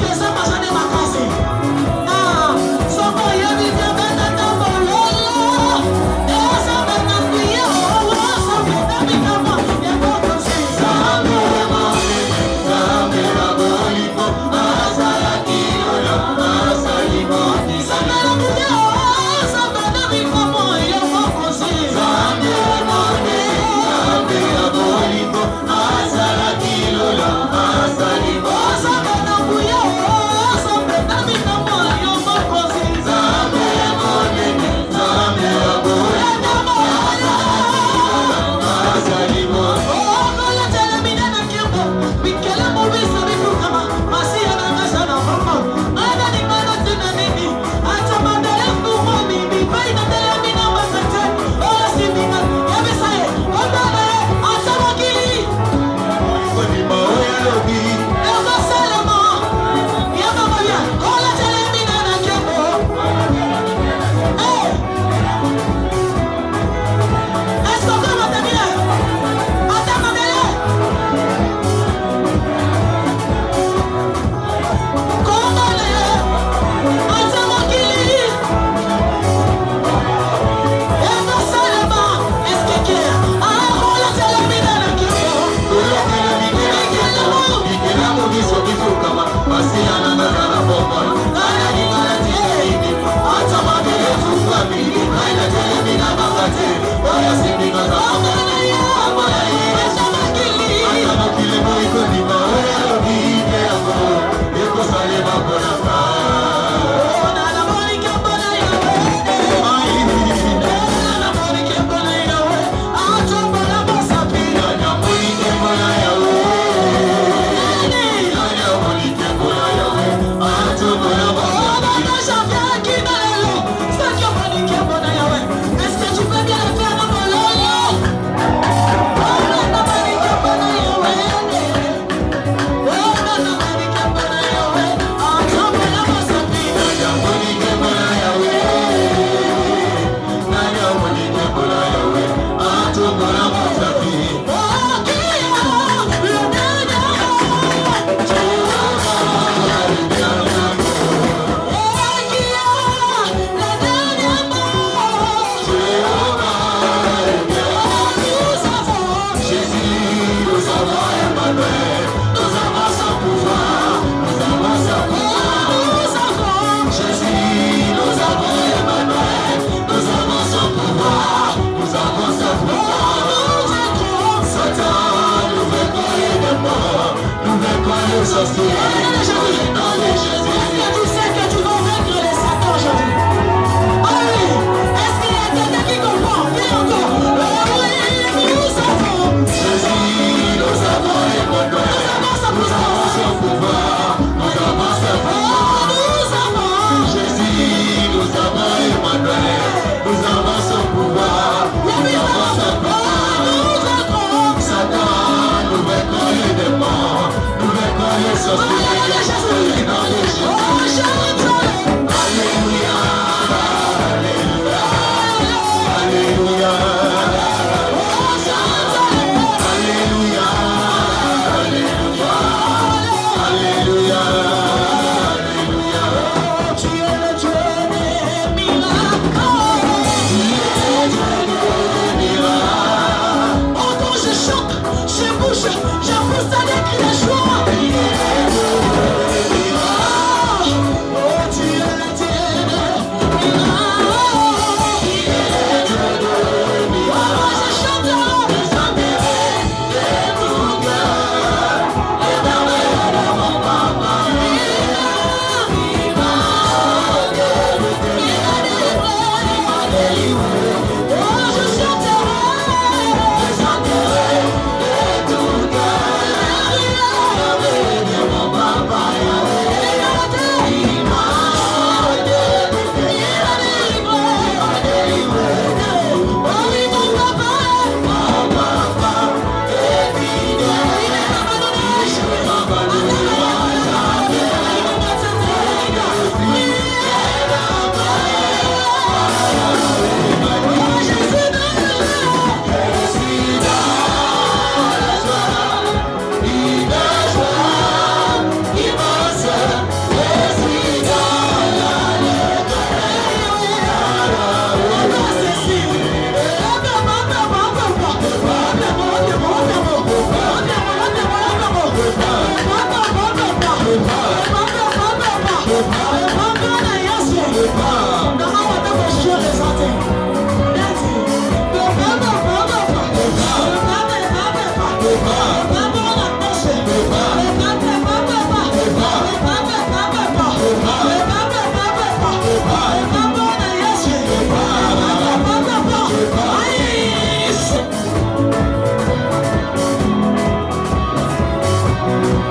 Oh,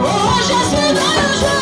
Oh, je suis dans le jeu.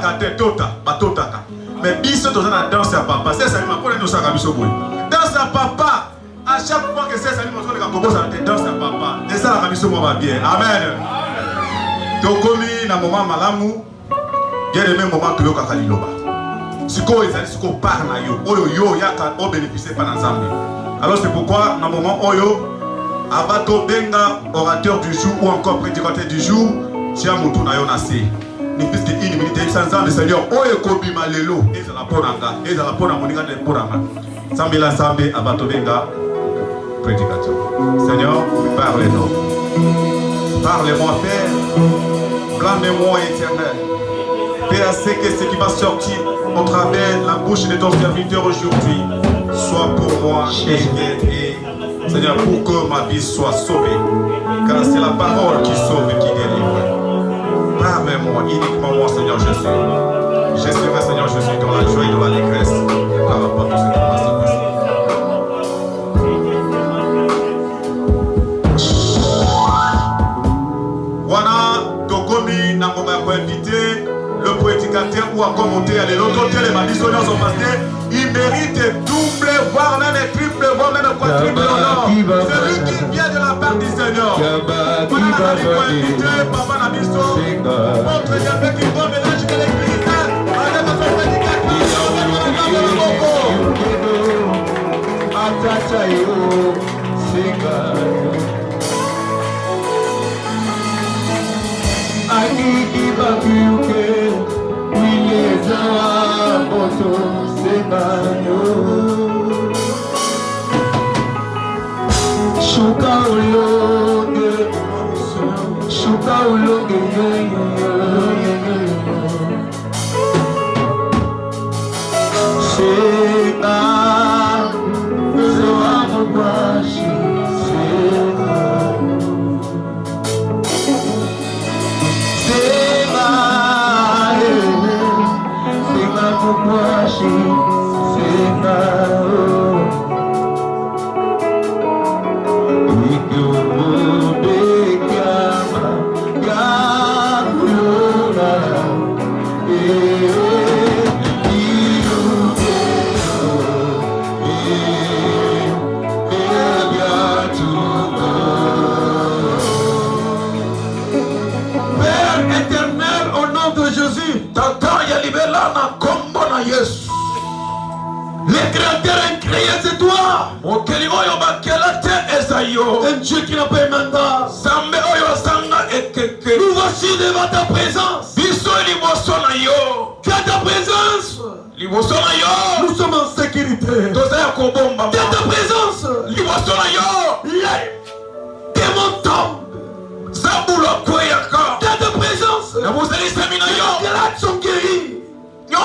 kate tota, batotaka. Mais biso toza na danse ya papa. C'est ça pour nous ça biso boy. Danse ya papa. À chaque fois que c'est ça nous on est composé à danse ya papa. Et ça la biso moi bien. Amen. Tokomi na moment malamu. Bien le même moment que yo kakaliloba. Siko ezali siko par na yo. Oyo yo yaka o bénéficier par Nzambe. Alors c'est pourquoi na moment oyo abato benga orateur du jour ou encore prédicateur du jour, tia mutu na yo na se. Ni puisque une minute sans Nzambe Seigneur oyo kobima lelo ezala ponanga, ezala pona moninga de ponanga. Nzambe la Nzambe abato benga prédicateur. Seigneur, parle-nous. Parle-moi Père. Blâme-moi éternel. Père, c'est que ce qui va sortir au travers la bouche de ton serviteur aujourd'hui soit pour moi et Seigneur, pour que ma vie soit sauvée. Car c'est la parole qui sauve et qui délivre. Parle-moi, uniquement moi, Seigneur Jésus. Je serai, Seigneur Jésus, dans la joie et dans l'allégresse par rapport à tout ce qui va se passer. Voilà, Tokomi, Nangoma pour inviter le prédicateur ou à commenter à l'autre côté, les missionnaires sont passés. Il mérite double, voire même triple, voire même quadruple honneur. C'est lui qui vient de la part du Seigneur. Voilà, pour inviter Papa Nabiso, montre bien qu'il va mélanger que l'église avec son prédicateur. Un Dieu qui n'a pas un mandat. Nous voici devant ta présence. Tu as ta présence. Nous sommes en sécurité. Tu as ta présence. Les démons tombent. Tu as ta présence. Les malades sont guéris. Tu as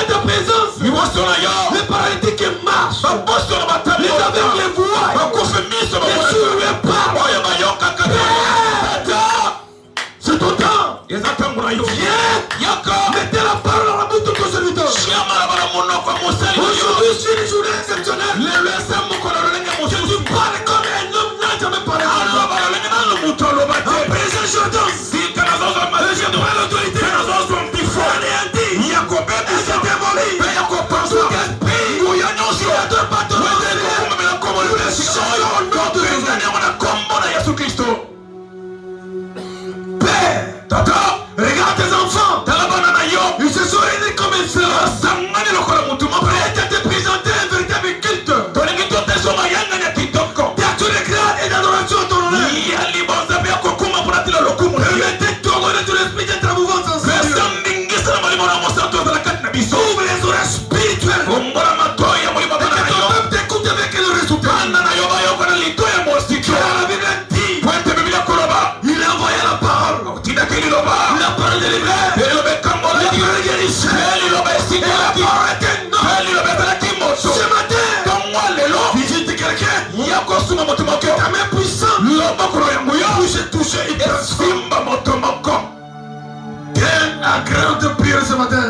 ta présence. Les paralytiques marchent. Les aveugles voient. Les sourds parlent. C'est ton temps. Viens. Mettez la parole dans la bouche de ton serviteur. Aujourd'hui, c'est une journée exceptionnelle. Je te parle comme un homme n'a jamais parlé. En présent, je danse. Et je dois l'autorité. Père, Tata, regarde tes enfants. Ils se sont réunis comme un seul. Prêt à te présenter un véritable culte. T'as tous les grades et d'adoration à ton honneur. Permettez d'ordonner tout l'esprit d'être à mouvance ensemble. Ouvre les oreilles spirituelles. Et que ton peuple t'écoute avec le résultat. Car la Bible dit, il a envoyé la parole. La parole délivrée. La parole guérissée. Et la parole était non. Ce matin, visite quelqu'un. Ta main puissante. Touche, il transforme. Viens à grande de prière ce matin.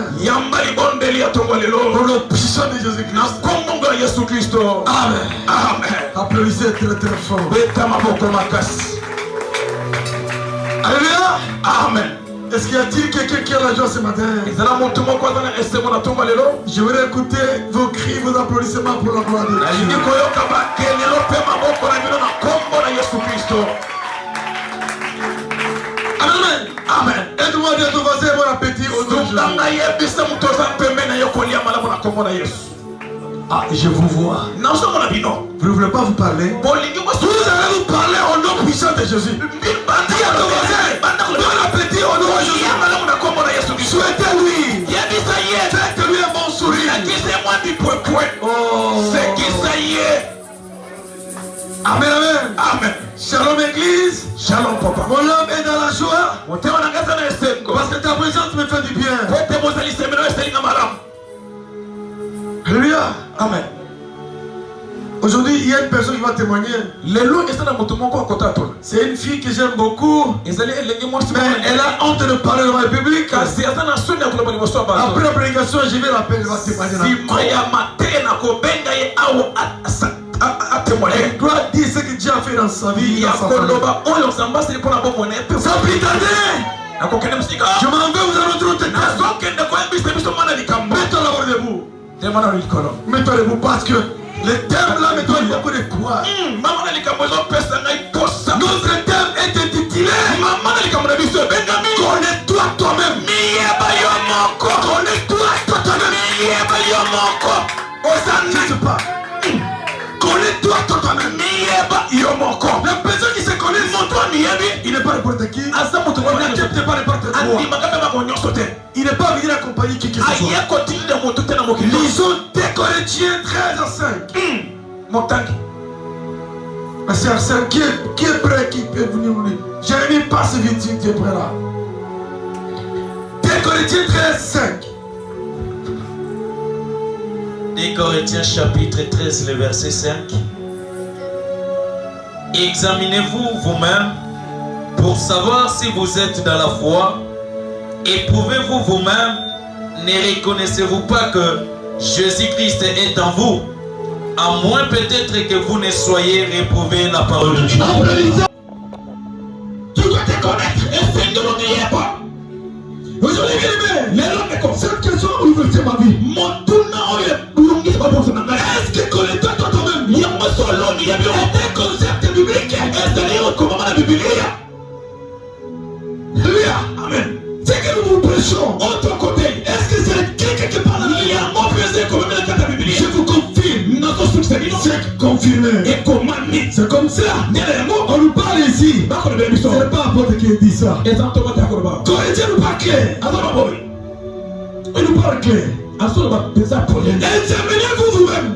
Pour le puissant de Jésus-Christ. Amen. Amen. Applaudissez très très fort. Alléluia. Amen. Est-ce qu'il y a-t-il quelqu'un qui a la joie ce matin? Je voudrais écouter vos cris, vos applaudissements pour la gloire de Dieu. Amen. Amen. Aide-moi à dire à ton voisin bon appétit au nom de Jésus. Ah, je vous vois. Vous ne voulez pas vous parler? Vous allez vous parler au nom puissant de Jésus. Dis à ton voisin, bon appétit au nom de Jésus. Souhaitez-lui. Faites-lui un bon sourire. Oh. Amen, amen. Amen. Shalom Église. Shalom Papa. Mon âme est dans la joie. Parce que ta présence me fait du bien. Alléluia. Amen. Aujourd'hui, il y a une personne qui va témoigner. C'est une fille que j'aime beaucoup. Mais elle a honte de parler devant le public. Après la prédication, je vais l'appeler, elle va témoigner. Elle doit dire ce que Dieu a fait dans sa vie. Sans plus tarder. Je m'en vais, vous allez trop tête. Mets-toi d'abord debout. Mets-toi debout parce que le thème là me donne beaucoup de courage. Notre thème est intitulé Connais-toi toi-même. Connais-toi toi-même. Je ne sais pas. Connais-toi toi-même. La personne qui se connaît, il n'est pas n'importe qui. Il n'accepte pas n'importe quoi. Il n'est pas venu accompagner qui que ce soit. Lisons 2 Corinthiens 13:5. Ma soeur, qui est prêt, qui peut venir me dire? Jérémie, passe vite si tu es prêt là. 2 Corinthiens 13:5. 2 Corinthiens chapitre 13, le verset 5. Examinez-vous vous-même pour savoir si vous êtes dans la foi. Éprouvez-vous vous-même. Ne reconnaissez-vous pas que Jésus-Christ est en vous, à moins peut-être que vous ne soyez réprouvé la parole de Dieu. Tu dois te connaître et c'est de l'oublier pas. Aujourd'hui, cette question a bouleversé ma vie. Est-ce que connais-toi toi-même? Il y a un concept biblique. Est-ce que tu comment la Bible? Alléluia. Amen. C'est que nous vous prêchons de ton côté. Est-ce que c'est quelqu'un qui parle? Il y a un mot pesé comme la Bible. Je vous confirme. Notre succès, c'est confirmé. Et comment? C'est comme ça. On nous parle ici. Ce n'est pas n'importe qui dit ça. Corinthiens nous parle clair. Il nous parle clair. Examinez-vous vous-même.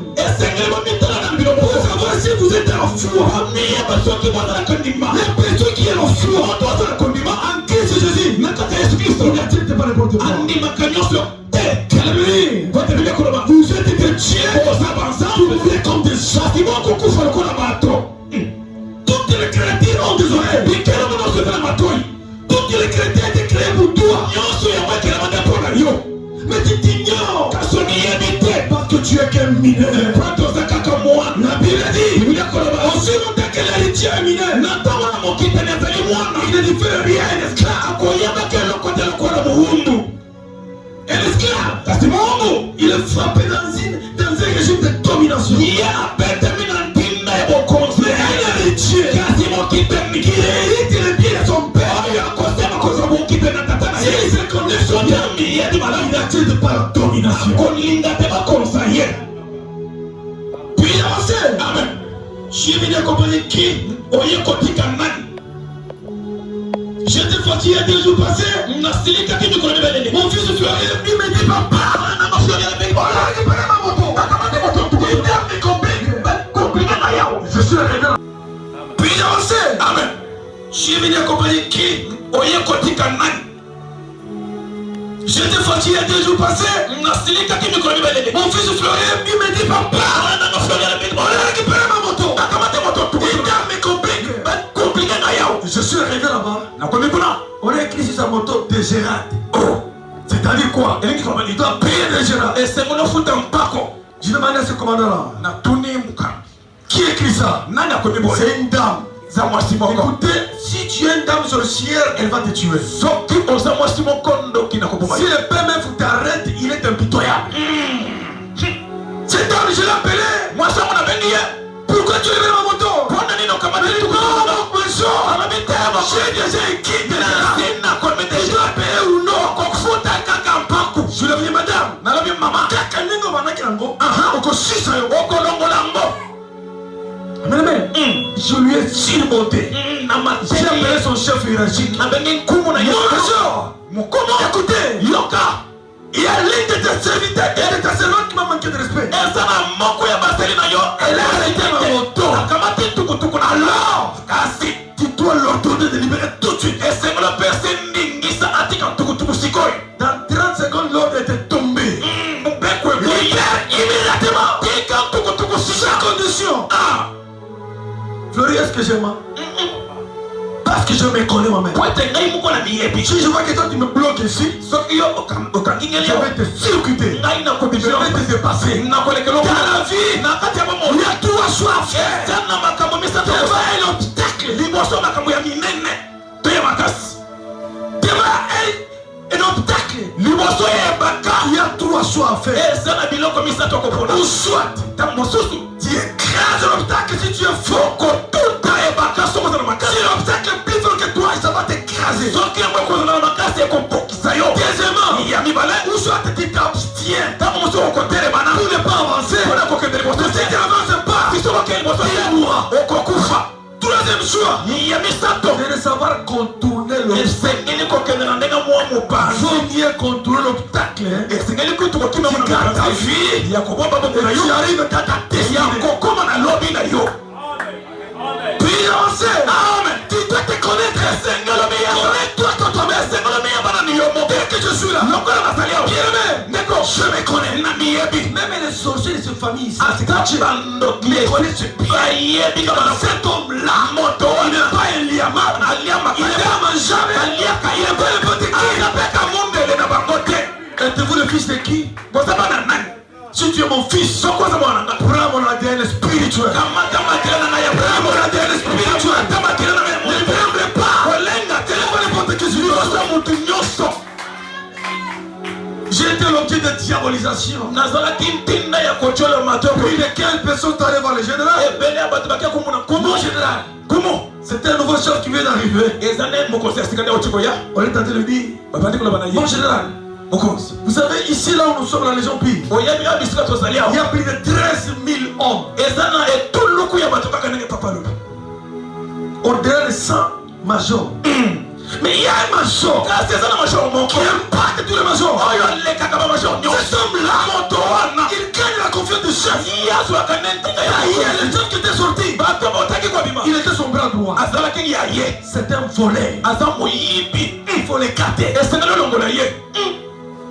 Pour savoir si vous êtes en foi. La personne qui est en foi en Christ Jésus. Il n'accepte pas n'importe quoi. Vous êtes des dieux. Vous êtes comme des châtiments qu'on couvre le corps à bateau. Toutes les créatures ont des oreilles. Toutes les créatures ont été créées pour toi. Mais tu t'ignores parce que tu es qu'un mineur. La Bible dit aussi longtemps que l'héritier est mineur. Il ne diffère rien à un esclave. Un esclave, il est frappé dans un régime de domination. Un héritier qui hérite les biens de son père. S'il se connaît son bien, il n'accepte pas la domination. Puis avancez. Amen. Je suis venu accompagner qui? J'étais fatigué il y a 2 jours passés. Mon fils de Floride, il me dit papa, je suis arrivé là. Puis avancez. Amen. Je suis venu accompagner qui? J'étais fatigué il y a 2 jours passés. Mon fils de Floride, il me dit papa, on a récupéré ma moto. Je suis arrivé là-bas. On a écrit sur sa moto de Gérard. Oh, c'est-à-dire quoi? Il doit payer de Gérard. Et c'est mon foot en Paco. Je demandais à ce commandant-là. Qui écrit ça? C'est une dame. Écoutez Si tu es une dame sorcière, elle va te tuer. Si soki oza mwasi mokondo kina koboma le père même t'arrête, il est impitoyable. Cet homme, je l'ai appelé. mwasi yango nabengi ye Pourquoi tu lèves ma moto? mpona nini okamata Non, monsieur. alobi tema J'ai déjà équipé. nasina Je kometeja dois payer ou non? kokufuta kaka mpaku Je lui ai dit, madame. nalobi mama Kaka ndenge obandaki yango. aha Okosisa yo. okolongola yango Amen, amen. Je lui ai surmonté. na J'ai mateli appelé son chef hiérarchique. nabengi nkumu na ye Bonjour. mokomo Écoutez, yoka il y a l'une de tes serviteurs et de ta servante qui m'a manqué de respect. eza na moko ya basali na yo Elle a arrêté ma moto. akamati tukutuku na Alors, kasi tu dois l'ordonner de libérer tout de suite. esengelo pese ndingisa atika tukutuku sikoyo Dans 30 secondes, l'ordre était tombé. mbekwe boye immédiatement tika tukutuku Sans sikoyo condition. ah Fleury, est-ce que j'aime? Parce que je me connais moi-même. po ete ngai moko na miyebi Si je vois que toi tu me bloques ici, soki yo okangingeli je yo vais te circuiter. ngai Je nakobimela vais te dépasser. nakolekelo Dans la vie, na kati ya il y bomoi a trois choix à faire. eza na makambo misato Devant un obstacle, liboso makambo ya minene to ya makasi devant un obstacle, liboso ya ebaka il y a trois choix à faire. eza na biloko misato okopona Ou soit ntango mosusu tu écrases l'obstacle si tu es faux. okotuta ebaka sokoza na Si makasi l'obstacle est plus fort que toi, ça va t'écraser. soki yango ekozala na makasi ekobokisa yo Deuxièmement, ya mibale ou soit tu t'abstiens ntango mosusu okotelemana pour ne pas avancer. mpona kokende liboso Si tu n'avances pas, biso bakei liboso tu mourras. okokufa Troisième choix, ya misato c'est de savoir contourner l'obstacle. esengeli kokende na ndenge mwa mobanzi Vaut mieux contourner l'obstacle. Hein. esengeli kutu kokima Tu gardes ta vie. ya kobomba bombo na Et yo tu arrives dans ta ya destinée. kokoma na lobi na yo Puis avancer. amen Tu dois te connaître. esengelo meyamba Connais-toi toi-même. esengelo meyamba na yo moke Dès que je suis là, lokola nasali awa bien-aimé, ndeko je me connais. na miyebi Même les sorciers de cette famille ici, ata bandoki connaissent bien. bayebi kaka Cet homme-là, moto il n'est wana pas un liama. aliamaka Il n'est pas mangeable. aliaka Il n'est pas n'importe qui. azapeka mundele na bango te Êtes-vous le fils de qui? boza bana nani Si tu es mon fils, sokoza mwana nga prends mon ADN spirituel. kamata makila na ngai ya Prends mon ADN spirituel. kamata makila na ngai ya Ne molimo tremble pas. kolenga te Pas n'importe qui sur lui. kosa mutu nyonso J'ai été l'objet de diabolisation. nazalaki ntinda ya kotyola matoko Puis de quelles personnes sont allées voir le général? ebele ya bato bakia komona Mon kumu général. kumu C'est un nouveau chef qui vient d'arriver. eza nde mokonzi ya sika nde otiko ya On est en train de dire, babandi koloba na ye mon général, mokonzi vous savez, ici là où nous sommes, la Légion Pire, oyebi ya bisika tozali il y awa a plus de 13 000 hommes. eza na etuluku ya bato kaka ndenge papa alobi Au-delà de 100 majors. Mais il y a un major kasi eza na major moko qui impacte tous les majors. oyo alekaka bamajor Cet nyonso homme-là, moto wana il gagne la confiance du chef. yazwaka nde ntinga ya Il y a mokonzi le chef qui était sorti. bato botaki kobima Il était son bras droit. azalaki ya ye C'est un volet. aza moyibi Il faut l'écarter. esengeli olongola ye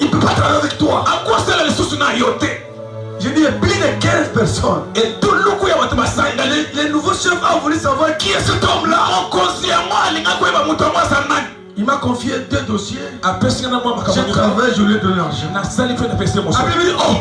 Il ne peut pas travailler avec toi. akosala lisusu na yo te J'ai dit, il y a plus de 15 personnes. etuluku ya bato basangani Les nouveaux chefs ont voulu savoir qui est cet homme-là. mokonzi yango alinga koyeba moto yango aza nani Il m'a confié 2 dossiers. apesinga na mwa J'ai makambo travaillé, je lui ai donné l'argent. nasali mpe napesi moso Après, il m'a dit, oh,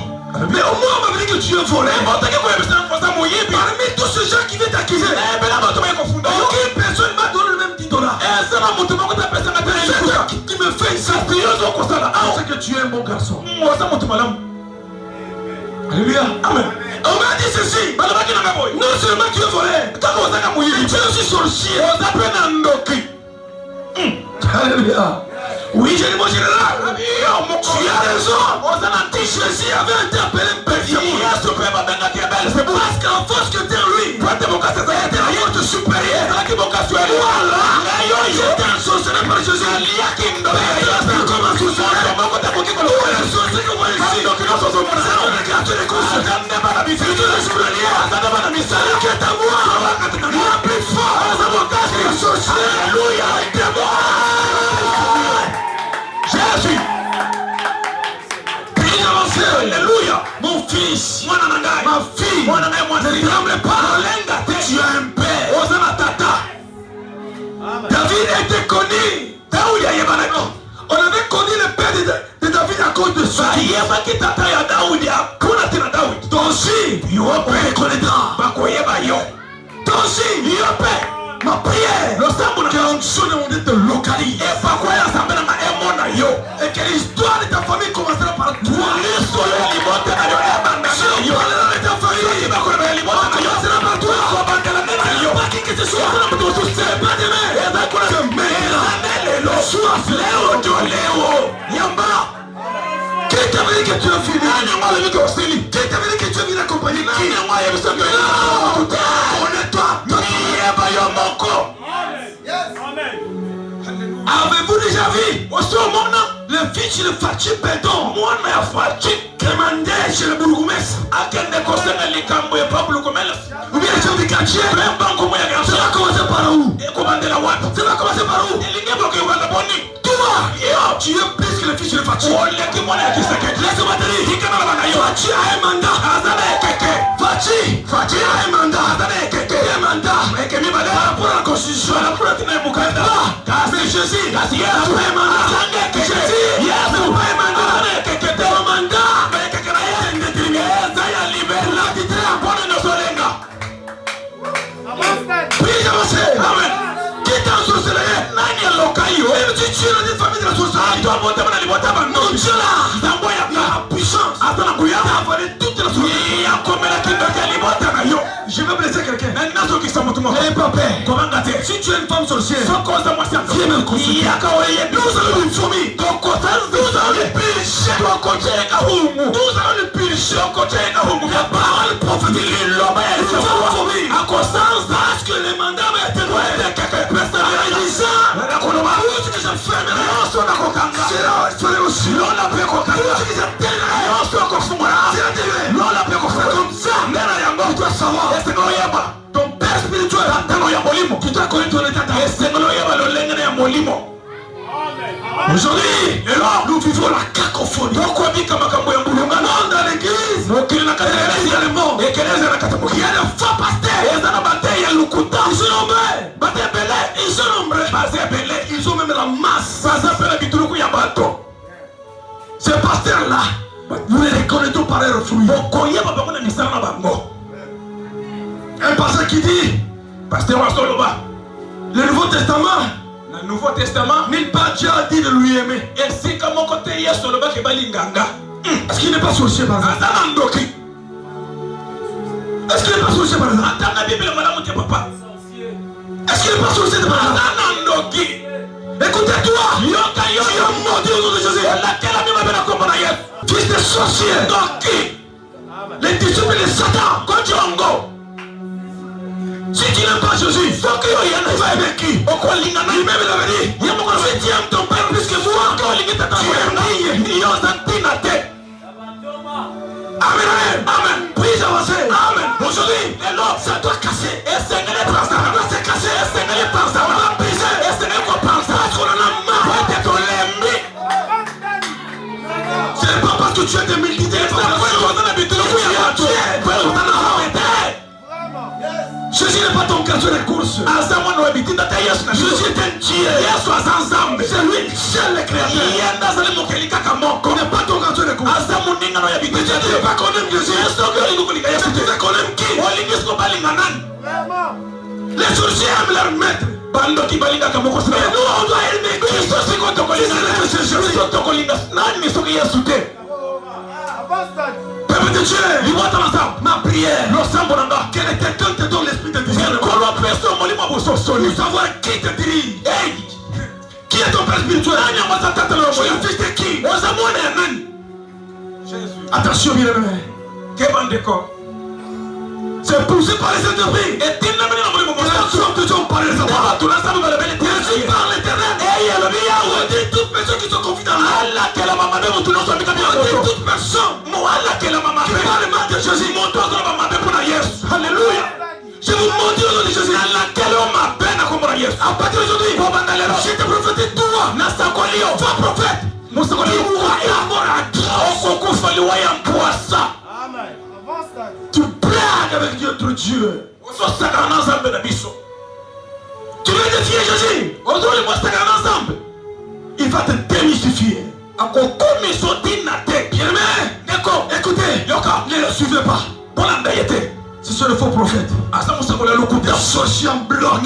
mais au moins, on m'a dit que tu es volé. otaki koyebisa koza moyibi Parmi tous ces gens qui viennent t'accuser, ebela bato baye kofunda yo aucune personne m'a donné le même 10 $. eza na moto moko tapesanga te C'est toi qui me fait ici. kasi yo ozokosala awa C'est que tu es un bon garçon. oza moto malamu Alléluia. amen On m'a dit ceci. balobaki nanga boye Non seulement tu es volé, kaka ozaka mais moyibi tu es aussi sorcier. oza mpe na ndoki Alléluia. Oui, j'ai dit mon général. yo moko Tu as raison. oza na tiche Jésus avait été appelé Belzébuth. yesu mpe babengaki ya belzebu Parce qu'en force que t'es en lui, pote bokasi ezalaki était la force supérieure. ezalaki bokasi ya Voilà. ngai oyo J'étais ensorcelé par Jésus. aliaki ndoki ya yesu Comme un sorcier. moto moko takoki Tous kolokola les sorciers que moi ici, ndoki nyonso ozomona c'est obligatoire de consommer. aza nde bana bisiki aza nde bana misala Qui est à moi, il est plus fort. aza bokasi Les sorciers. Alléluia. Jésus. Puis avancé. Alléluia. Mon fils, Mwana na ngai. ma fille, Mwana na ngai mwasi. ne tremble pas. Olenga te. Tu as un père. Oza na tata. David était connu. Daudi ayebanaki. On avait connu le père de David à cause de ça. bayebaki tata ya Daudi apuna te na Daudi. Toi aussi, Yo on mpe reconnaîtra. bakoyeba yo. Toi aussi, Yo mpe Ma prière, que l'onction de mon Dieu te localise. Et que l'histoire de ta famille commencera par toi. L'histoire de ta famille commencera par toi. Pas qui que ce soit, c'est pas demain. Sois Yamba. Qui t'avait dit que tu as fini? Qui t'avait dit que tu as fini accompagner? Connais-toi. Avez-vous déjà vu au moment le fils de Fachi Pédon, moi mais Fachi Kemande chez le bourgmestre à quel décorsé les cambo et pas bourgmestre ou bien chef de quartier même banque comme ça va commencer par où et commander la web ça va commencer par où et les bloqués ou la boni toi tu es plus que le fils de Fachi on les qui moi qui s'inquiète laisse-moi te dire qui canal va Fachi a un mandat azale keke Fachi a un mandat azale keke un mandat et que mi bale pour la constitution la pour la tenir Bukanda car c'est Jésus la Jésus yes, vous pouvez mandat que tu te mandat mais que tu as déterminé ça y a libéré la titre à bonne de solenga puis avancé amen qui t'a sorcelé nani locayo et tu es dans une famille de la société toi monter dans les boîtes non tu là d'envoyer la puissance attends bouya avaler toute la société a comme la qui doit aller boîte na yo je vais blesser quelqu'un maintenant ceux qui sont mouvement et papa comment gâter si tu es une femme sorcière sans cause de moi c'est viens me consulter ya ka oye nous allons une famille donc nous allons le péché toi côté ka humu nous allons le péché côté ka humu la parole prophétique l'homme elle se voit à cause parce que les mandats va être droit de quelqu'un personne il dit ça la koloma où que je fais mais non sur la kokanga c'est aussi non la pe kokanga où que je telle non sur kokfumara c'est non la pe kokanga comme ça ndana yango tu dois savoir est-ce que yaba ton père spirituel attends ya molimo tu dois connaître ton état est-ce que yaba le lengene ya molimo aujourd'hui nous vivons la cacophonie donc on dit comme makambo ya mbulunga non dans l'église donc il n'a qu'à dire les mots et que les gens n'ont il y a des faux pasteurs ils ont battu il y a l'ukuta ils sont nombreux battu belé ils sont nombreux battu belé ils ont même la masse ça s'appelle bituluku ya bato ces pasteurs là vous les reconnaissez par leur fruit okoye papa kuna misala na bango un pasteur qui dit pasteur Wasoloba le Nouveau Testament le Nouveau Testament nulle part Dieu a dit de lui aimer et si comme mon côté hier sur le bas qui balinganga est-ce qu'il n'est pas sorcier par exemple est-ce qu'il n'est pas sorcier par exemple attends la Bible madame tes papa est-ce qu'il n'est pas sorcier par exemple écoutez-toi yoka yo maudit au nom de Jésus laquelle a mis ma belle comme hier fils de sorcier Doki les disciples de Satan Kodjongo. Si tu n'aimes pas Jésus, faut que tu vas aimer qui? Pourquoi l'ingana lui-même l'avait dit? Il y a mon conseil, tu aimes ton père plus que moi. Quand l'ingana t'a dit, il y a un santinate. Amen, amen, amen. Puis avancer. Amen. Aujourd'hui, les lobes, ça doit casser. Et c'est que les pensées, ça doit se casser. Et c'est que les pensées, ça doit briser. Et c'est que les pensées, parce qu'on en a marre d'être l'aimé. C'est pas parce que tu es des multitudes. C'est pas parce que tu es des multitudes. Jésus n'est pas ton quartier de course. Jésus est un Dieu. C'est lui seul le créateur. Il n'est pas ton quartier de course. Mais tu ne pas connaître Jésus. Tu veux connaître qui? Les sorciers aiment leur maître. Mais nous on doit aimer Christ. Peuple de Dieu, dis-moi ma prière, que quelqu'un te donne l'esprit de discernement. Nous savoir qui te dirige. Qui est ton père spirituel? Le fils de qui? Attention bien aimé. C'est poussé par les esprits. Et tu n'as pas de Dieu par les esprits. Jésus par l'éternel. Et il y a le Yahweh. Toutes personnes qui sont confiées dans Allah, que la maman de mon tour, toute personne, moi, que la maman qui parle mal de Jésus, mon tour, la maman de mon Yesu. Alléluia. Je vous montre au nom de Jésus. Allah, que l'homme a peine à comprendre Yesu. À partir d'aujourd'hui, je te prophétise toi. Nasakolio, va prophète. Mosakolio, et la mort à toi. Oko fali waya mpoasa. Amen. Tu blagues avec Dieu, ton Dieu. Tu veux défier Jésus? Il va te démystifier. Bien aimé, écoutez, ne le suivez pas. C'est sont les faux prophètes. Des sorciers en bloc.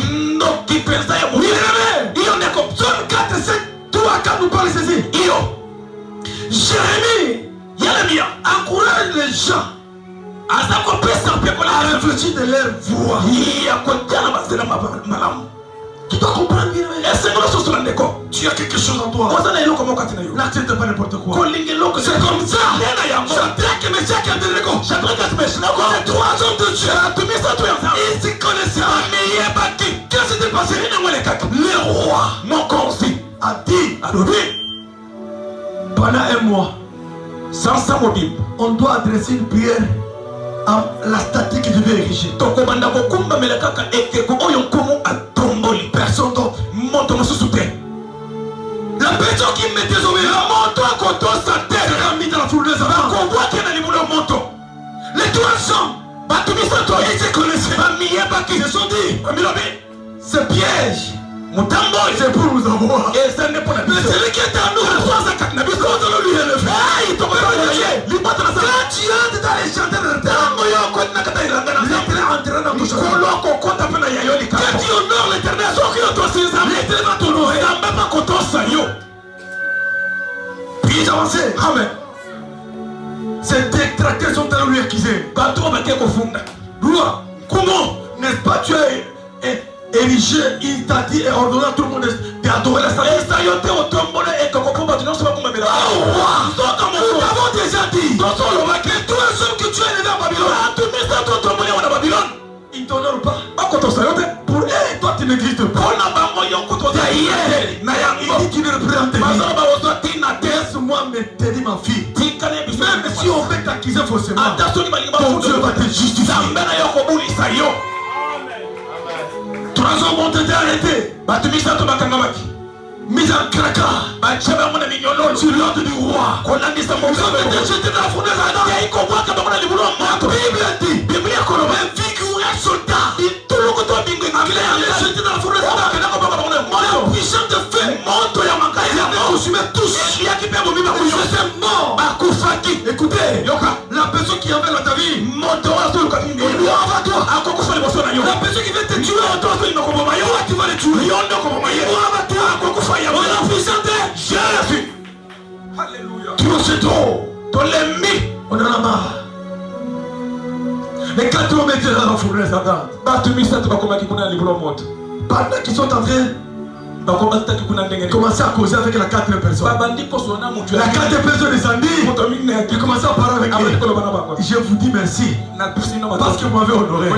Psaume 4, 7, 3, 4 nous parle ceci. Jérémie encourage les gens à réfléchir de leur voix. Tu dois comprendre bien. Tu as quelque chose en toi. N'accepte pas n'importe quoi. C'est comme ça. Shadrach, Meshach et Abednego. C'est 3 hommes de Dieu. Ils s'y connaissaient pas. Qu'est-ce qui s'est passé? Le roi, mon conseil, a dit pendant un mois, on doit adresser une prière à la statue qui devait ériger. Personne d'autre. La personne qui met désormais le manteau à côté de sa tête sera mis dans la fournaise. Les 3 hommes, ils se connaissaient. Ils se sont dit, ce piège, c'est pour nous avoir. Mais celui qui est en nous, quand on lui élève, quand tu entres dans les chanteurs de quand tu honores l'éternel, l'éternel va t'honorer. Puis avancer. Amen. Ces détracteurs sont allés lui accuser. Roi, comment n'est-ce pas tu as érigé, il t'a dit et ordonné à tout le monde d'adorer la statue. Nous avons déjà dit que tous les hommes que tu as élevés à Babylone, ils ne t'honorent pas. Pour eux, toi tu n'existes pas. Il dit tu ne représentes pas. Laisse-moi me tenir ma fille. Même si on veut t'accuser faussement, ton Dieu va te justifier. 3 hommes ont été arrêtés. Mis en cracra. Sur l'ordre du roi. Ils ont été jetés dans la fournaise à la Bible dit un vigoureux soldat. Jeté dans la fournaise à la puissance de feu. Ils consumaient tous. C'est mort. Écoutez, la personne qui avait ta vie, il doit avoir toi. La personne qui veut te tuer, tu vas le tuer. Il doit avoir toi. La puissance de Jésus. Alléluia. Trop c'est trop. Ton l'ennemi, on en a marre. Les 4 hommes étaient dans la fournaise, regarde. Pendant qu'ils sont en train commencer à causer avec la 4e personne. La 4e personne descendit. Il commençait à parler avec lui. Je vous dis merci parce que vous m'avez honoré.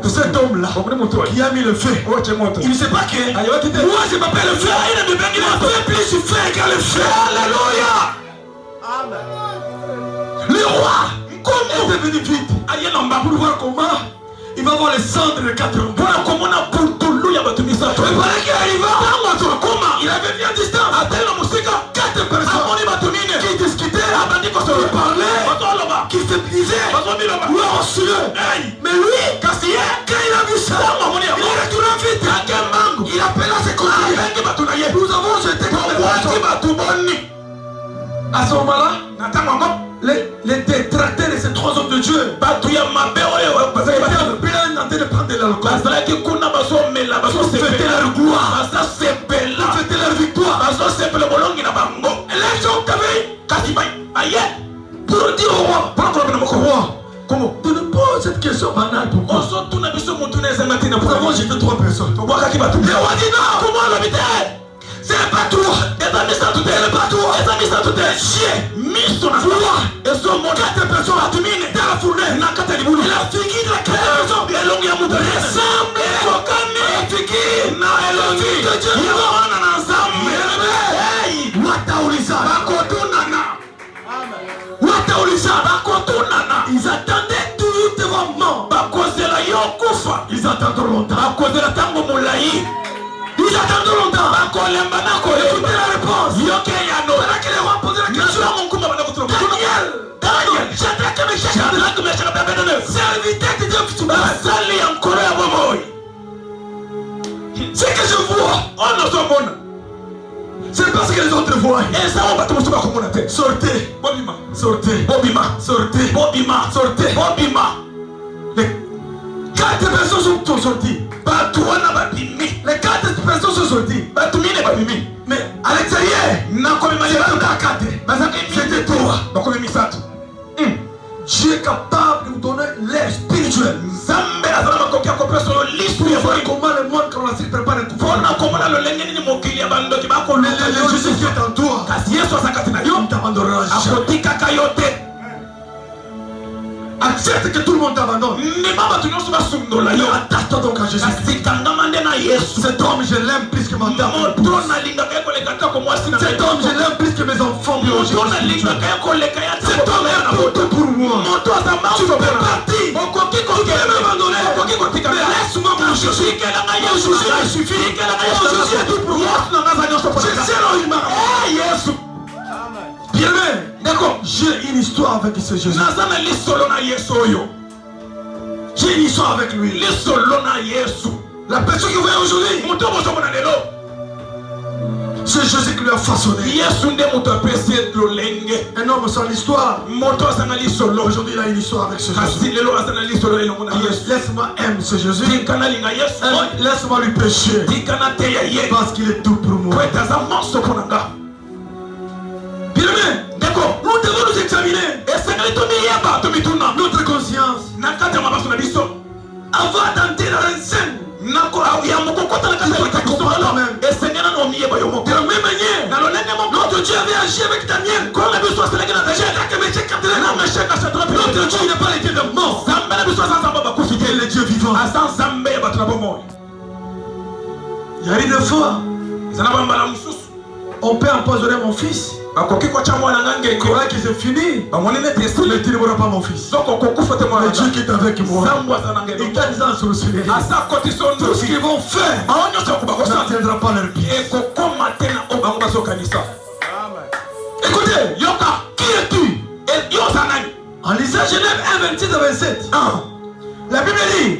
Cet homme-là qui a mis le feu, il ne sait pas que moi je m'appelle le feu. Il a fait plus de feu que le feu. Alléluia. Le roi, comment est venu vite pour voir comment il va voir les cendres de 4 hommes. Il arriva. Il avait mis à distance 4 personnes qui discutaient, qui parlaient, qui se brisaient, mais lui, quand il a vu ça, il est retourné vite. Il appela ses collègues. Nous avons jeté à ce moment-là, les détracteurs de ces 3 hommes de Dieu, ils étaient en train de prendre de l'alcool. Ils fêtaient leur gloire. Ils fêtaient leur victoire. Et les gens pour dire au roi, comment tu ne poses cette question banale. Pourquoi nous avons jeté 3 personnes. Le roi dit non, comment l'habiter? C'est pas toi. C'est pas toi. Chien. Mis ton foi. Et son monde 4 personnes à dominer dans la fournaise. Il a figé de la 4 personnes. Et l'on y a monté. Ressemble. La figé. Non, et l'on dit de Dieu. Il va en ensemble. Hey. Wataulisa. Wataulisa. Ils attendaient toujours devant moi. Ils attendent longtemps. Ils attendent longtemps. Écoutez la réponse. Que les rois posaient la question. Daniel, Shadrach, Meshach et Abednego. Serviteur de Dieu qui ce que je vois, c'est parce que les autres voient. Sortez. Sortez. Sortez. Sortez. 4 personnes sont sorties. Les 4 personnes sont sorties. Mais à l'extérieur, c'était toi. Dieu est capable de nous donner l'air spirituel. Comment le monde quand on s'y prépare tout. Le Jésus qui est en toi, il ne t'abandonnera jamais. Accepte que tout le monde t'abandonne. Attache-toi donc à Jésus. Cet homme, je l'aime plus que ma dame. Cet homme, je l'aime plus que mes enfants biologiques. Cet homme est tout pour moi. Tu peux partir. Tu peux m'abandonner. Mais laisse-moi mon Jésus. Mon Jésus suffit. Mon Jésus est tout pour moi. Je sais là où il m'a. Bien aimé, d'accord, j'ai une histoire avec ce Jésus. J'ai une histoire avec lui. La personne qui vous voyez aujourd'hui, c'est Jésus qui lui a façonné. Un homme sans l'histoire. Aujourd'hui il a une histoire avec ce Jésus. Laisse-moi aimer ce Jésus. Laisse-moi lui pécher. Parce qu'il est tout pour moi. Bien aimé, d'accord, nous devons nous examiner. Notre conscience. Avant d'entrer dans la scène. De la même manière, notre Dieu avait agi avec Daniel. Notre Dieu n'est pas le Dieu de mort. Il est le Dieu vivant. Il y a une fois, on peut empoisonner mon fils. Il croit que c'est fini. Mais tu ne mourras pas mon fils. Le Dieu qui est avec moi, il t'a déjà solutionné. Tout ce qu'ils vont faire ne tiendra pas leur pied. Écoutez, qui es-tu? En lisant Genève 1, 26 à 27. La Bible dit,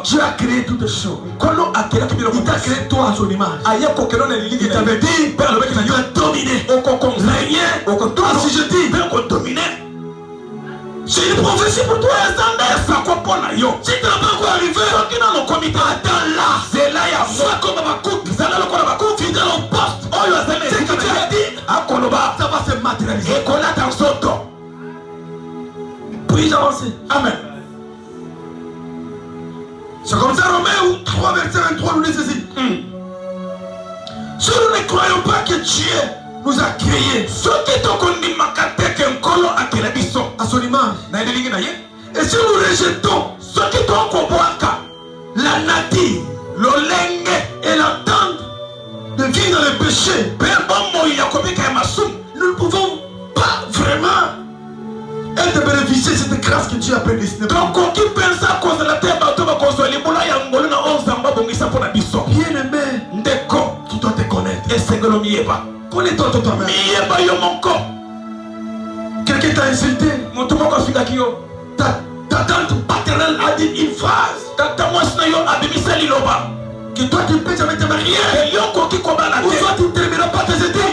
Dieu a créé toutes choses. Il t'a créé toi à son image. Il t'avait dit, tu vas dominer, régner. Si je dis, j'ai une prophétie pour toi. Si tu n'as pas encore arrivé, attends là. Sois comme Habakkuk. Fidèle au poste. Ce que tu as dit, ça va se matérialiser. Puis-je avancer? Amen. C'est comme ça, Romains 3, verset 23 nous dit ceci. Si nous ne croyons pas que Dieu nous a créés à son image, et si nous rejetons la nature, et l'entendre de vivre dans le péché, nous ne pouvons pas vraiment être bénéficier de cette grâce que Dieu a prédestinée. Bien aimé, tu dois te connaître. Connais-toi toi-même. Quelqu'un t'a insulté. Ta tante paternelle a dit une phrase. Que toi tu ne peux jamais te marier. Ou toi tu ne termineras pas tes études.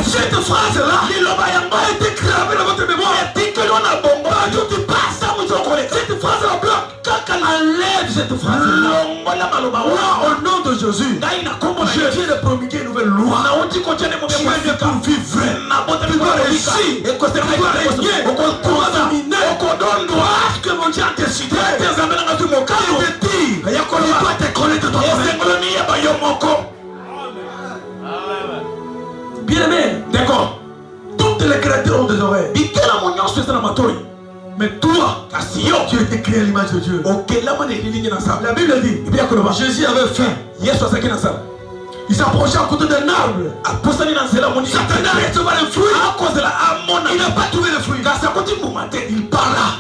Cette phrase-là a été gravée dans votre mémoire. Tu passes. Cette phrase-là bloque. Enlève cette phrase-là. Au nom de Jésus, je viens de promulguer une nouvelle loi. Tu es né pour vivre. Tu dois réussir. Tu dois régner. Tu dois dominer. Parce que mon Dieu a décidé. Il te dit. Tu dois te connaître toi-même. Bien aimé, d'accord. Toutes les créatures ont des oreilles. Mais toi, tu as été créé à l'image de Dieu. La Bible dit, Jésus avait faim. Il s'approchait à côté d'un arbre. Satan a retrouvé le fruit. Il n'a pas trouvé le fruit. Il parla.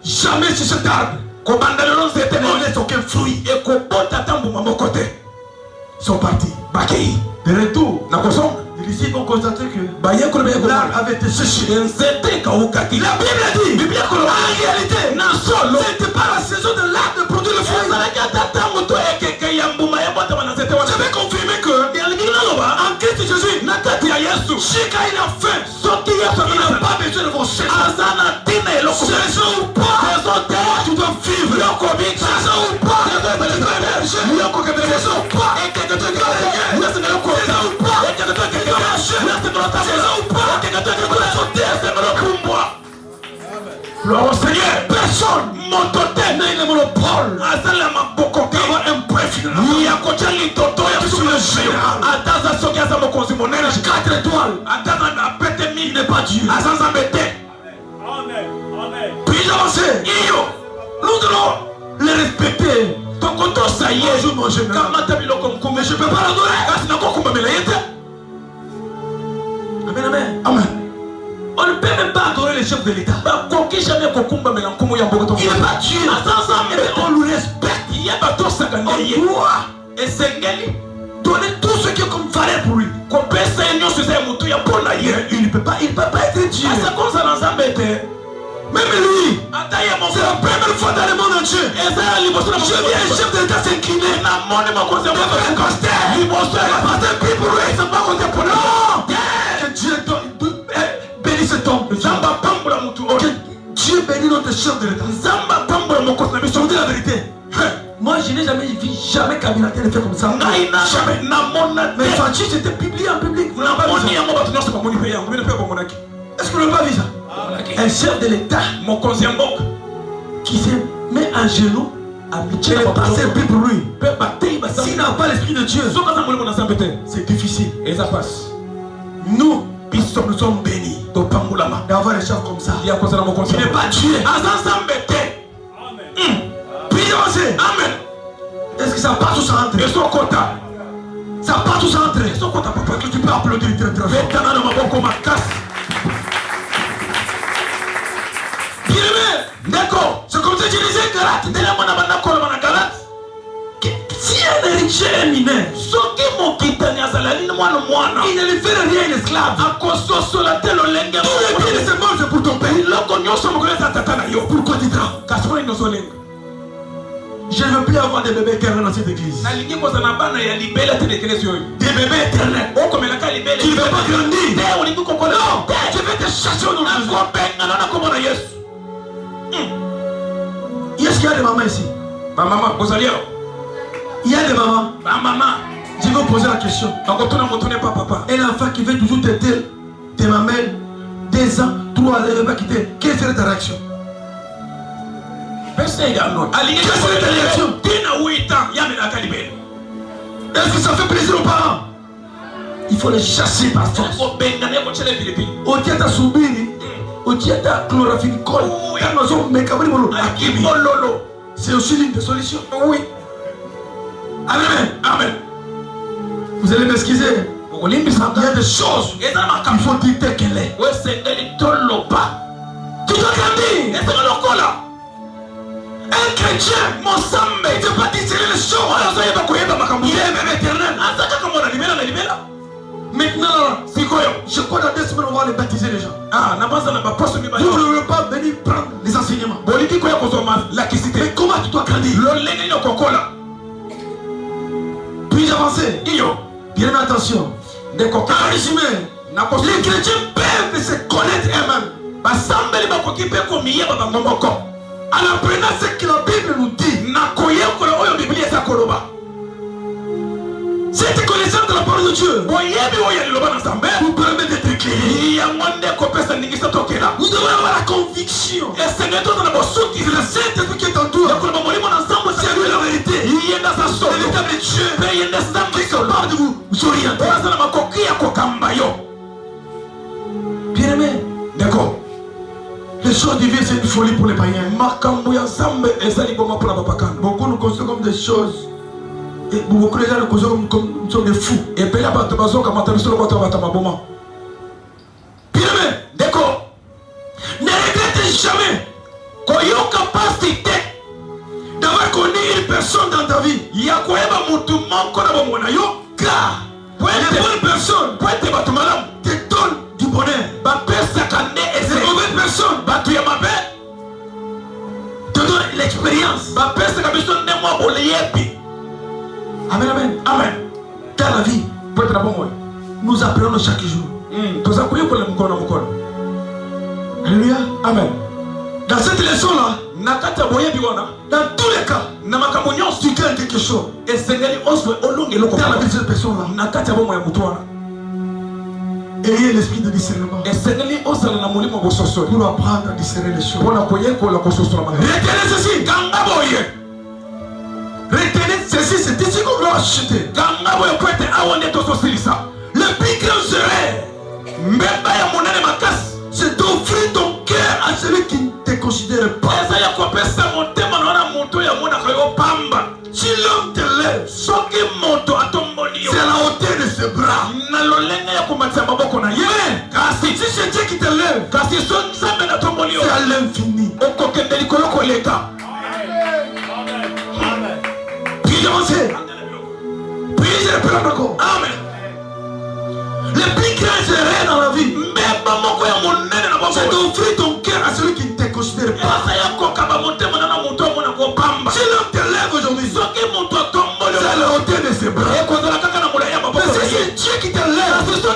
Jamais sur cet arbre. On laisse aucun fruit. Ils sont partis. De retour, ici on constate que l'arbre avait été séché. La Bible dit, en réalité, ce n'était pas la saison de l'arbre de produire le fruit. Je vais confirmer que en Christ Jésus, il a faim. Il n'a pas besoin de vos saisons. Saison ou pas, tu dois vivre. marché. Il y a encore quelque chose ou pas. Et quelque chose qui va gagner. Vous êtes dans le côté ou pas. Et quelque chose qui va marcher. Vous êtes dans la table ou pas. Et quelque chose qui va sauter. C'est dans le combat. Gloire au Seigneur. Personne. Mon totem n'a le monopole. Azala maboko d'avoir un préfet. Il y a côté l'itoto. Il y a tout le général. Ataza sokiaza mokonzi monene. 4 étoiles. Ataza na pété mi. Il n'est pas Dieu. Azaza mbete. Puis avancer. Nous devons les respecter. Ton compte ça y est. Bonjour mon général. Mais je ne peux pas l'adorer. Amen, amen. Amen. On ne peut même pas adorer les chefs de l'État. Il n'est pas Dieu. On le respecte. Il y a pas tout ça. On doit et Sengeli donner tout ce qui est comme valeur pour lui. Il ne peut pas être Dieu. Même lui, c'est la première fois dans le monde entier. Je viens, le chef de l'État s'incliner. Que Dieu bénisse cet homme. Que Dieu bénisse notre chef de l'État. Je vous dis la vérité. Moi, je n'ai jamais vu Kabila le faire comme ça. Jamais. Mais Fachi, c'était publié en public. Vous n'avez pas vu ça? Est-ce que vous n'avez pas vu ça? Un chef de l'État qui se met en genoux et passer un peu pour lui. S'il n'a pas l'esprit de Dieu, c'est difficile. Et ça passe. Nous sommes bénis d'avoir des chefs comme ça. Il n'est pas Dieu. Puis avancer. Amen. Est-ce que ça part tout ça entre? Ça part tout ça entre. Tu peux applaudir très très fort. D'accord, c'est comme ça que je disais Galate. Si un héritier est mineur, il ne lui fait rien l'esclave. Tout le bien de ce monde c'est pour ton père. Pourquoi tu trembles? Je ne veux plus avoir des bébés éternels dans cette église. Des bébés éternels. Tu ne veux pas grandir. Non, je vais te chasser au nom de Jésus. Est-ce qu'il y a des mamans ici? Ma maman, il y a des mamans. Ma maman. Je vais vous poser la question. Un enfant qui veut toujours t'aider, tes mamans, 2 ans, 3 ans, il ne va pas quitter. Quelle serait ta réaction? Quelle serait ta réaction? Est-ce que ça fait plaisir aux parents? Il faut les chasser par force. Otiata subiri. Otiata chlorophylle. C'est aussi l'une des solutions. Oui. Amen. Amen. Vous allez m'excuser. Il y a des choses qu'il faut dire telle qu'elle est. Tu dois grandir. Un chrétien, mon sang, il ne peut pas discerner les choses. Il est même éternel. Maintenant, je crois dans 2 semaines on va les baptiser les gens. Vous ne voulez pas venir prendre les enseignements. Mais comment tu dois grandir? Puis-je avancer? Bien attention. En résumé, les chrétiens peuvent se connaître eux-mêmes. En apprenant ce que la Bible nous dit. Cette connaissance de la parole de Dieu vous permet d'être éclairé. Vous devez avoir la conviction. C'est le Saint-Esprit qui est en toi. C'est lui la vérité. Le véritable Dieu qui est capable de vous orienter. Bien aimé. D'accord. Les choses divines, c'est une folie pour les païens. Beaucoup nous considèrent comme des choses. Et beaucoup de gens nous considèrent comme des fous. Et puis là-bas, tu vas bien aimé. D'accord. Ne regrette jamais qu'on ait une capacité d'avoir connu une personne dans ta vie. Car les bonnes personnes te donnent du bonheur. Les mauvaises personnes te donnent l'expérience. Amen, amen, amen. Dans la vie, nous apprenons chaque jour. Alléluia, amen. Dans cette leçon-là, Dans tous les cas, tu gagnes quelque chose. Et c'est dans la vie de cette personne-là. Ayez l'esprit de discernement pour apprendre à discerner les choses. Retenez ceci. Retenez ceci, c'est ici qu'on doit acheter. Le plus grand serait, c'est d'offrir ton cœur à celui qui ne te considère pas. Si l'homme te lève, c'est à la hauteur de ses bras. Si c'est Dieu qui te lève, c'est à l'infini. Puis-je avancer? Puis-je répéter encore? Amen. Le plus grand serait dans la vie, c'est d'offrir ton cœur à celui qui ne te considère pas. Si l'homme te lève aujourd'hui, c'est à la hauteur de ses bras. Mais si c'est Dieu qui te lève, il te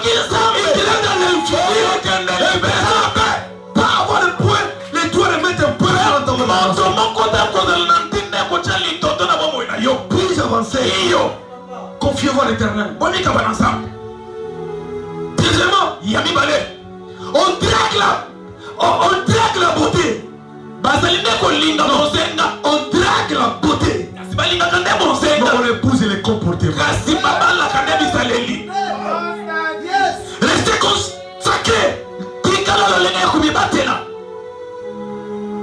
lève dans l'infini. Pas avoir le point, les doigts de mettre un point sur ton Puis-je avancer? Confiez-vous à l'éternel. Deuxièmement, on drague la beauté. On drague la beauté. On épouse les comportements. Restez consacrés.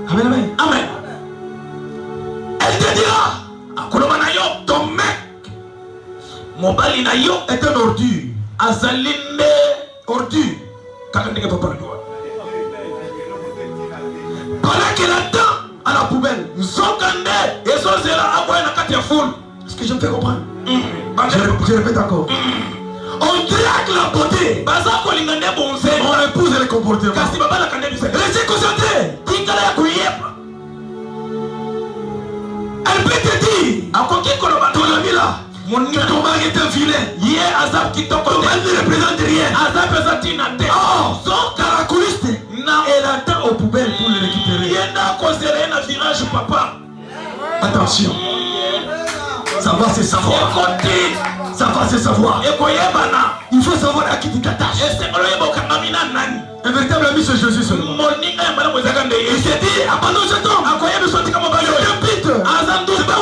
Amen, amen. Amen. Elle te dira, ton mec est un ordure. Ordure. Pendant qu'elle attend à la poubelle, est-ce que je me fais comprendre? Je répète encore. On drague la beauté. On épouse les comportements. Restez concentrés. Elle peut te dire, ton ami là, ton mari est un vilain. Ton mari ne représente rien. Son caracoliste, elle attend aux poubelles pour le récupérer. Attention. Savoir c'est savoir. Savoir c'est savoir. Il faut savoir à qui tu t'attaches. Un véritable ami c'est Jésus seulement. Il s'est dit, abandonne cet homme. C'est un pite. C'est un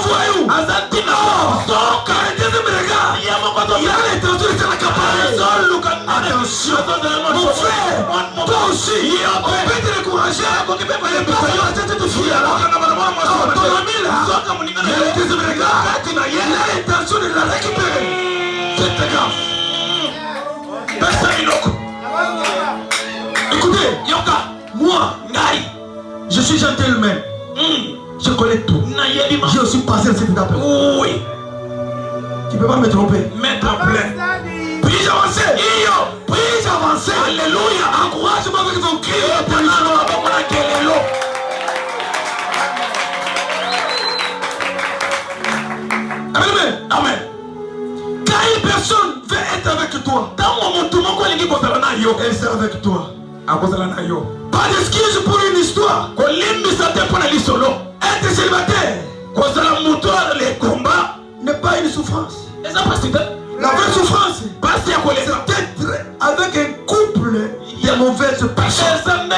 voyou. Il a l'intention de faire la campagne. Attention. Mon frère, toi aussi, on peut te décourager. Mais pas cette fille là. Ton ami là, il a l'intention de la récupérer. C'est grave. Écoutez, moi, je suis gentleman. Je connais tout. J'ai aussi passé cette étape. Oui. Tu ne peux pas me tromper. Mettre en plein. Puis-je avancer? Puis-je avancer? Alléluia. Encourage-moi avec ton cri. Amen. Amen. Quand une personne veut être avec toi, elle sera avec toi. Pas d'excuse pour une histoire. Être célibataire n'est pas une souffrance. La vraie souffrance, c'est d'être avec un couple de mauvaises personnes.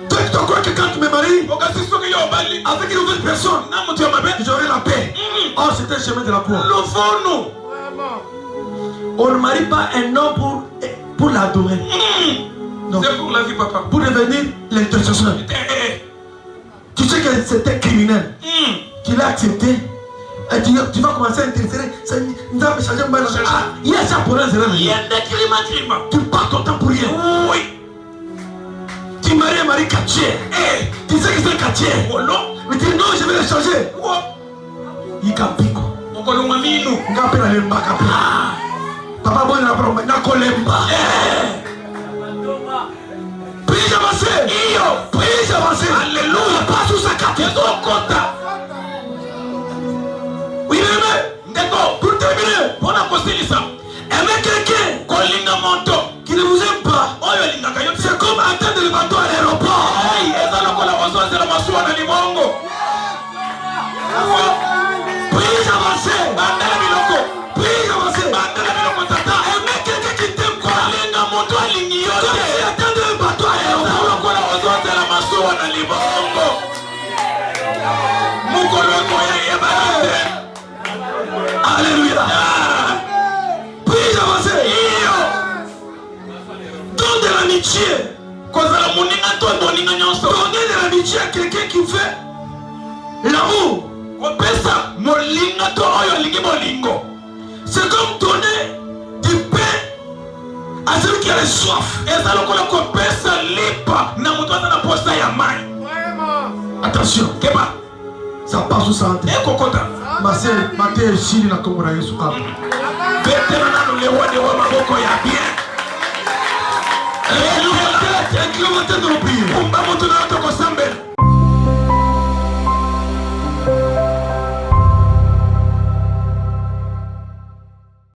Toi, tu crois que quand tu me maries avec une mauvaise personne, j'aurai la paix. Oh, c'est un chemin de la croix. On ne marie pas un homme pour l'adorer. C'est pour la vie, papa. Pour devenir l'intercesseur. Tu sais que c'était criminel. Tu l'as accepté. Et tu vas commencer à intéresser. Il y a ça pour un zéro. Tu pars ton temps pour rien. Oui. Tu maries un mari quartier. Tu sais que c'est un quartier. Mais tu dis non, je vais le changer. Il capite. Papa, bon, puis-je avancer? Puis-je avancer? Alléluia. Pas sous sa carte. Oui, mais pour terminer, aimer quelqu'un qui ne vous aime pas, c'est comme attendre le C'est comme donner du pain à celui qui a la soif. Attention, Keba. Ça passe ou ça entre. Ma sœur, ma terre, Chine, la Congo, la Yesu Kaba. Bien.